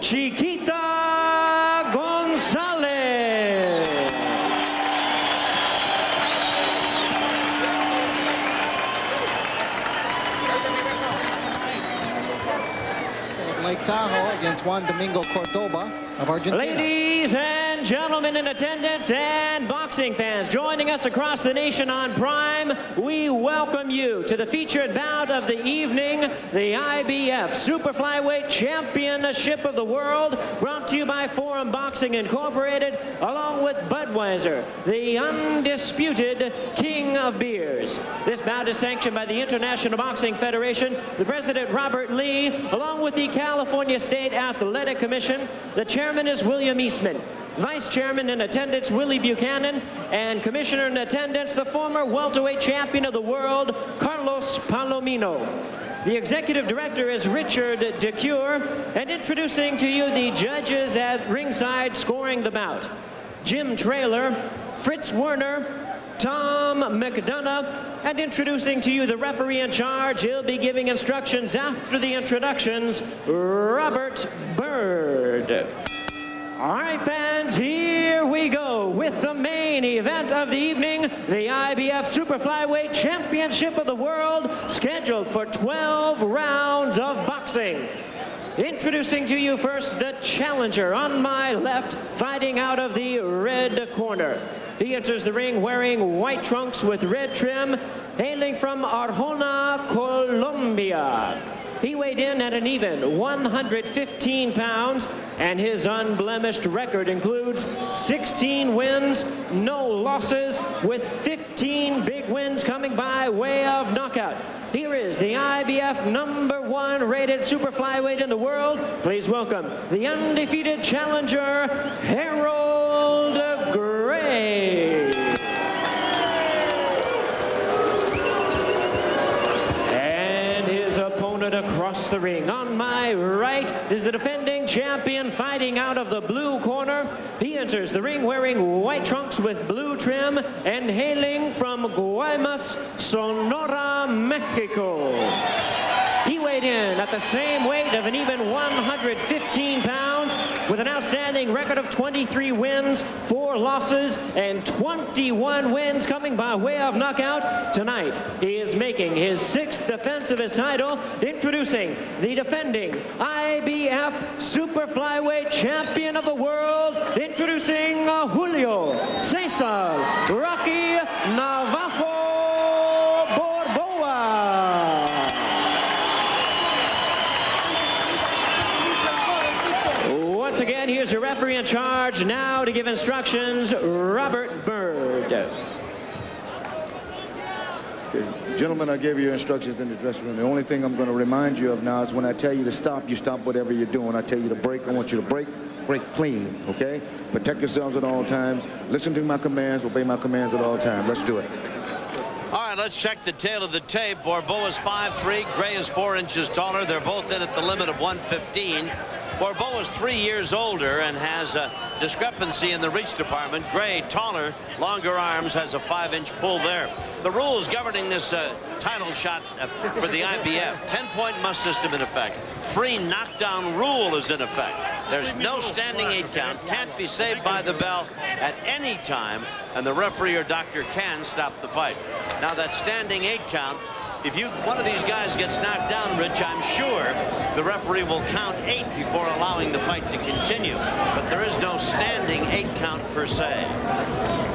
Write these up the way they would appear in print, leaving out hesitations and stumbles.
Chiquita Gonzalez. Lake Tahoe against Juan Domingo Cordoba of Argentina. Ladies and gentlemen in attendance and boxing fans joining us across the nation on Prime, we welcome you to the featured bout of the evening, the IBF Super Flyweight Championship of the World, brought to you by Forum Boxing Incorporated, along with Budweiser, the undisputed king of beers. This bout is sanctioned by the International Boxing Federation, the President Robert Lee, along with the California State Athletic Commission. The chairman is William Eastman. Vice Chairman in attendance, Willie Buchanan, and Commissioner in attendance, the former welterweight champion of the world, Carlos Palomino. The Executive Director is Richard DeCure, and introducing to you the judges at ringside scoring the bout: Jim Traylor, Fritz Werner, Tom McDonough, and introducing to you the referee in charge. He'll be giving instructions after the introductions, Robert Bird. All right, fans, here we go with the main event of the evening, the IBF Super Flyweight Championship of the World, scheduled for 12 rounds of boxing. Introducing to you first the challenger on my left, fighting out of the red corner. He enters the ring wearing white trunks with red trim, hailing from Arjona, Colombia. He weighed in at an even 115 pounds, and his unblemished record includes 16 wins, no losses, with 15 big wins coming by way of knockout. Here is the IBF #1 rated super flyweight in the world. Please welcome the undefeated challenger, Harold Gray. Across the ring on my right is the defending champion, fighting out of the blue corner. He enters the ring wearing white trunks with blue trim and hailing from Guaymas, Sonora, Mexico. He weighed in at the same weight of an even 115 pounds with an outstanding record of 23 wins, 4 losses, and 21 wins coming by way of knockout. Tonight, he is making his 6th defense of his title, introducing the defending IBF Super Flyweight Champion of the World, introducing Julio Cesar Rocky Navajo Borboa. Once again, here's your referee in charge now to give instructions, Robert Bird. Okay, gentlemen, I gave you instructions in the dressing room. The only thing I'm going to remind you of now is when I tell you to stop, you stop whatever you're doing. I tell you to break, I want you to break clean, okay? Protect yourselves at all times. Listen to my commands, obey my commands at all times. Let's do it. All right, let's check the tail of the tape. Borboa's 5'3", Gray is 4 inches taller. They're both in at the limit of 115. Borboa is 3 years older and has a discrepancy in the reach department. Gray, taller, longer arms, has a 5-inch pull there. The rules governing this title shot for the IBF, 10-point must system in effect. Free knockdown rule is in effect. There's no standing 8 count, can't be saved by the bell at any time, and the referee or doctor can stop the fight. Now that standing 8 count, if one of these guys gets knocked down, Rich, I'm sure the referee will count 8 before allowing the fight to continue. But there is no standing 8 count per se.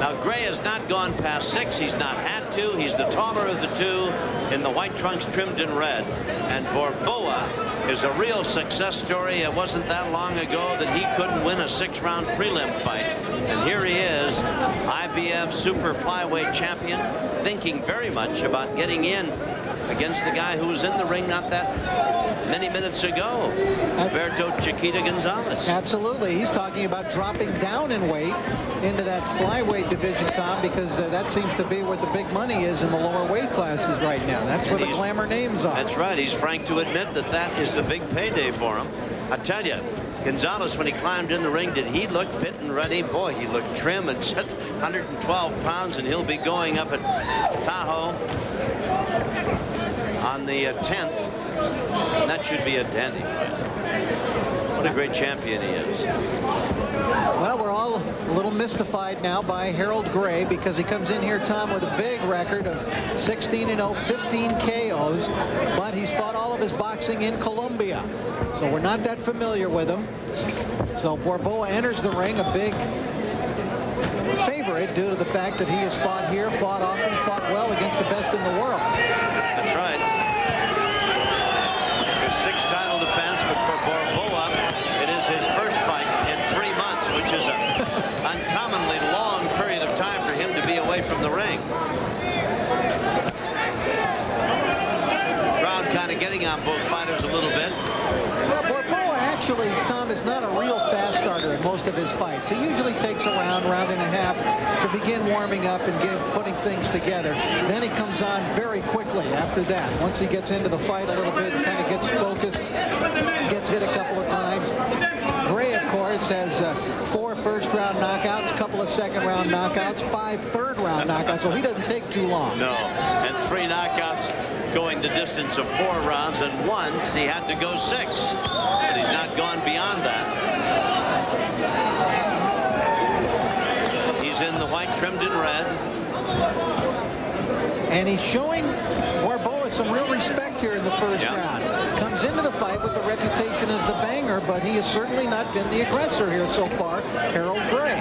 Now, Gray has not gone past 6. He's not had to. He's the taller of the two in the white trunks trimmed in red. And Borboa is a real success story. It wasn't that long ago that he couldn't win a 6-round prelim fight. And here he is, IBF Super Flyweight champion, thinking very much about getting in against the guy who was in the ring not that many minutes ago, Alberto Chiquita Gonzalez. Absolutely. He's talking about dropping down in weight into that flyweight division, Tom, because that seems to be where the big money is in the lower weight classes right now. That's where the glamour names are. That's right. He's frank to admit that that is the big payday for him. I tell you, Gonzalez, when he climbed in the ring, did he look fit and ready? Boy, he looked trim and set 112 pounds, and he'll be going up at Tahoe on the 10th. And that should be a dandy. What a great champion he is. Well, we're all a little mystified now by Harold Gray because he comes in here, Tom, with a big record of 16-0, 15 KOs, but he's fought all of his boxing in Colombia. So we're not that familiar with him. So Borboa enters the ring a big favorite due to the fact that he has fought here, fought often, fought well against the best in the world. That's right. His sixth title defense, but for Borboa, it is his first fight in 3 months, which is an uncommonly long period of time for him to be away from the ring. Crowd kind of getting on both fighters a little bit. Well, Borboa actually, Tom, is not a real fast starter in most of his fights. He usually takes a round and a half to begin warming up and putting things together. Then he comes on very quickly after that. Once he gets into the fight a little bit, kind of gets focused, gets hit a couple of times. Gray, of course, has 4 first-round knockouts, a couple of second-round knockouts, 5 third-round knockouts, so he doesn't take too long. No, and 3 knockouts going the distance of 4 rounds, and once he had to go 6, but he's not gone beyond that. He's in the white trimmed in red. And he's showing Borboa some real respect here in the first round. Comes into the fight with the reputation as the banger, but he has certainly not been the aggressor here so far, Harold Gray.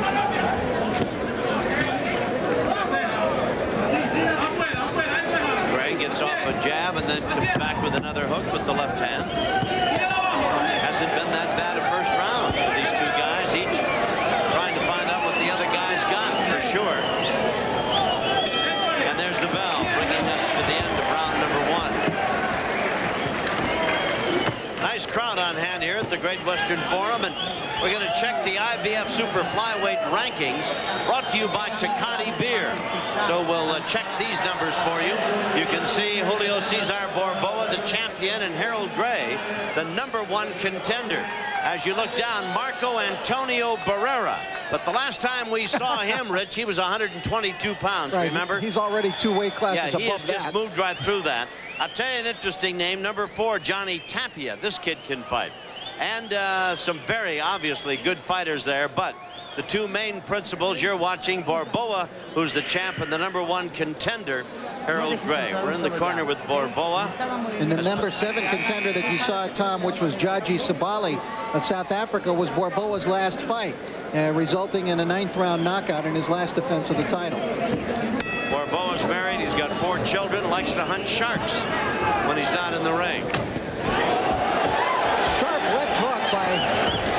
Gray gets off a jab and then comes back with another hook with the left hand. Hasn't been that bad a first round for these two guys, each trying to find out what the other guy's got, for sure. And there's the bell, bringing us to the end of round number 1. Nice crowd on hand here at the Great Western Forum, and we're going to check the IBF Super Flyweight rankings, brought to you by Tecate Beer. So we'll check these numbers for you. You can see Julio Cesar Borboa, the champion, and Harold Gray, the #1 contender. As you look down, Marco Antonio Barrera. But the last time we saw him, Rich, he was 122 pounds, right, remember? He's already 2 weight classes above that. Yeah, he has just moved right through that. I'll tell you an interesting name, #4, Johnny Tapia. This kid can fight. And some very obviously good fighters there, but the 2 main principals you're watching, Borboa, who's the champ, and the #1 contender, Harold Gray. We're in the corner with Borboa. And the #7 contender that you saw, Tom, which was Jaji Sabali of South Africa, was Borboa's last fight, resulting in a 9th-round knockout in his last defense of the title. Borboa's married. He's got 4 children, likes to hunt sharks when he's not in the ring. Sharp left hook by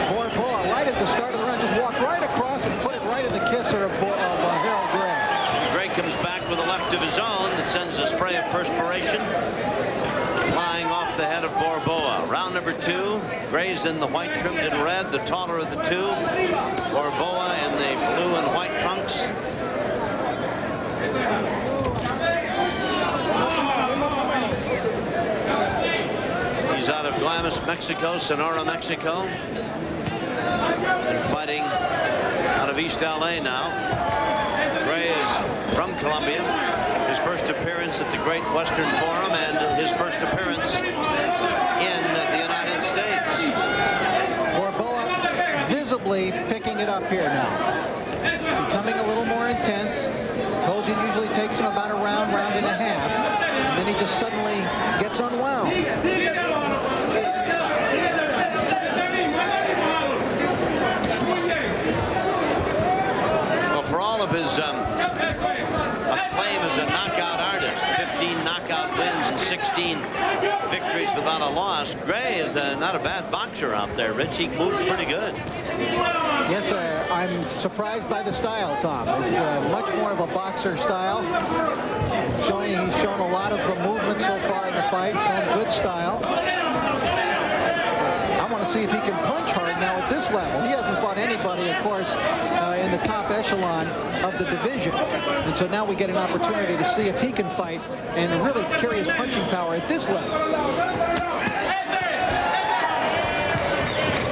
Borboa right at the start of the round. Just walked right across and put it right in the kisser of Harold Gray. Gray comes back with a left of his own that sends a spray of perspiration flying off the head of Borboa. Round number 2. Gray's in the white trimmed in red, the taller of the 2. Borboa in the blue and white trunks. He's out of Guaymas, Mexico, Sonora, Mexico. And fighting out of East LA now. Gray is from Colombia. His first appearance at the Great Western Forum and his first appearance in the United States. Borboa visibly picking it up here now. Becoming a little more intense. Told you it usually takes him about a round and a half. And then he just suddenly gets unwound. Well, for all of his acclaim as a knockout artist, 15 knockout wins and 16 victories without a loss, Gray is not a bad boxer out there, Rich. He moves pretty good. Yes, I'm surprised by the style, Tom. It's much more of a boxer style. He's shown a lot of movement so far in the fight, shown good style. I want to see if he can punch hard now at this level. He hasn't fought anybody, of course, in the top echelon of the division. And so now we get an opportunity to see if he can fight and really carry his punching power at this level.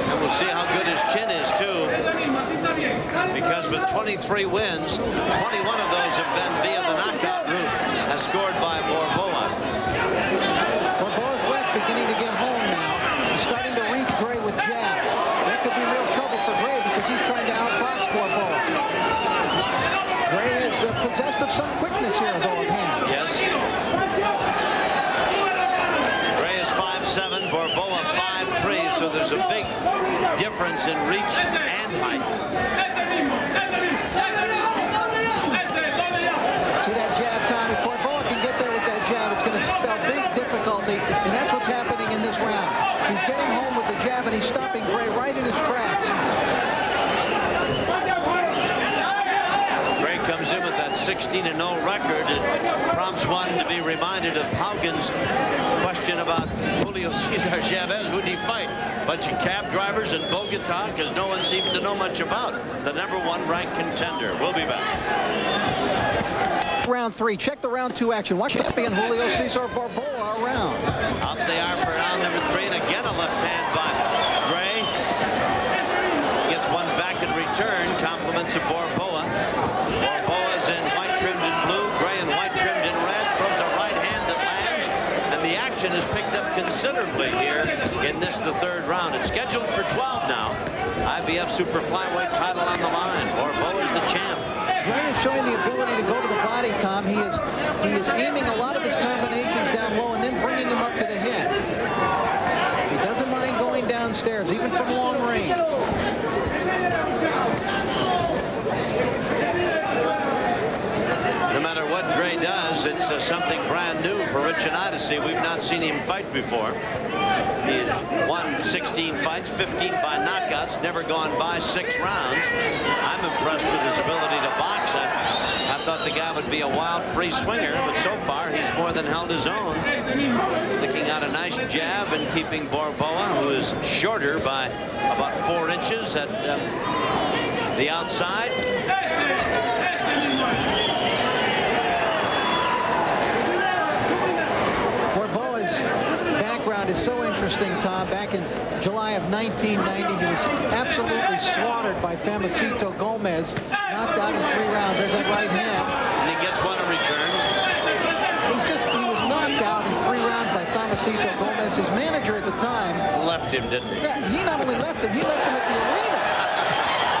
And we'll see how good his chin is, too. Because with 23 wins, 21 of those have been via the knockout route, as scored by Borboa. Borboa's left beginning to get home now. He's starting to reach Gray with jabs. 5'3", so there's a big difference in reach and height. See that jab, Tom? If Borboa can get there with that jab, it's going to spell big difficulty, and that's what's happening in this round. He's getting home with the jab, and he's stopping Gray right in his tracks. Gray comes in with that 16-0 record. It prompts one to be reminded of Haugen's question about Julio Cesar Chavez. Who did he fight? Bunch of cab drivers in Bogota, because no one seems to know much about the #1 ranked contender. We'll be back. Round 3. Check the round 2 action. Watch champion Julio Cesar Borboa around. Out they are for round number 3, and again a left hand by Gray. Gets one back in return. Compliments of Borboa. Borboa's in white trimmed in blue, Gray in white trimmed in red. Throws a right hand that lands, and the action has picked up considerably here in this, the 3rd round. It's scheduled for 12 now. IBF Super Flyweight title on the line. Borboa's the champ. Gray is showing the ability to go to the body, Tom. He is aiming a lot of his combinations down low and then bringing them up to the head. He doesn't mind going downstairs, even from long range. No matter what Gray does, it's something brand new for Rich and I to see. We've not seen him fight before. He's won 16 fights, 15 by knockouts, never gone by 6 rounds. I'm impressed with his ability to box. I thought the guy would be a wild free swinger, but so far he's more than held his own. Licking out a nice jab and keeping Borboa, who is shorter by about 4 inches at the outside. Background is so interesting, Tom. Back in July of 1990, he was absolutely slaughtered by Famacito Gomez, knocked out in 3 rounds. There's that right hand. And he gets one in return. He was knocked out in 3 rounds by Famacito Gomez. His manager at the time left him, didn't he? Yeah, he not only left him, he left him at the arena.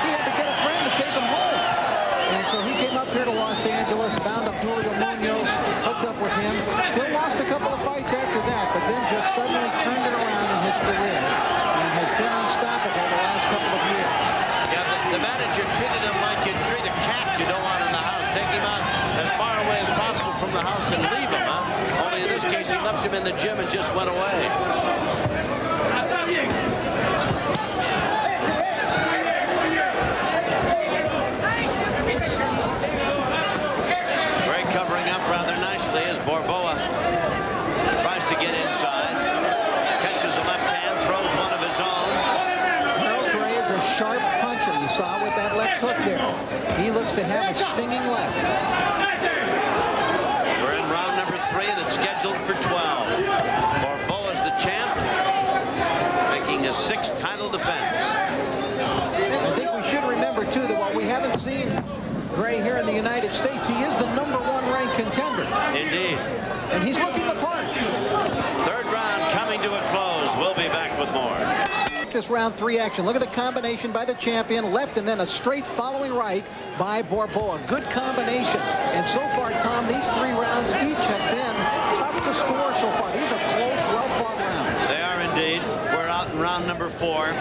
He had to get a friend to take him home. And so he came up here to Los Angeles, found up Julio Munoz, hooked up with him, still lost a couple of fights after that, but then just suddenly turned it around in his career and has been unstoppable the last couple of years. Yeah, the manager treated him like you'd treat a cat you don't want in the house. Take him out as far away as possible from the house and leave him, huh? Only in this case, he left him in the gym and just went away. Covering up rather nicely as Borboa tries to get inside. Catches a left hand, throws one of his own. Harold Gray is a sharp puncher. You saw with that left hook there. He looks to have a stinging left. We're in round number 3, and it's scheduled for 12. Borboa's the champ, making his 6th title defense. I think we should remember, too, that while we haven't seen Gray here in the United States, he is the #1 ranked contender. Indeed. And he's looking the part. 3rd round coming to a close. We'll be back with more. This round 3 action. Look at the combination by the champion. Left and then a straight following right by Borboa. Good combination. And so far, Tom, these 3 rounds each have been tough to score so far. These are close, well-fought rounds. They are indeed. We're out in round number 4.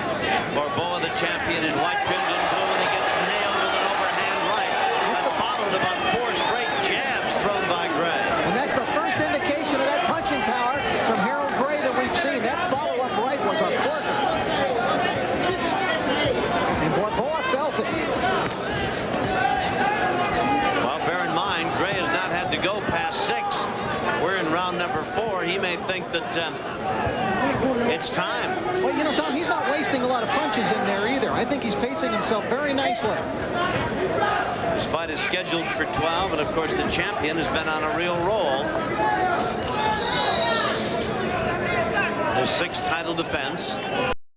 Borboa, the champion, in white trimmed in blue, and he gets nailed with an overhand right. Followed about 4 straight jabs thrown by Gray. And that's the first indication of that punching power from Harold Gray that we've seen. That follow-up right was a corker. And Borboa felt it. Well, bear in mind, Gray has not had to go past 6. We're in round number 4. He may think that it's time. Well, you know, Tom, he's not wasting a lot of punches in there either. I think he's pacing himself very nicely. This fight is scheduled for 12, and of course the champion has been on a real roll. His 6th title defense.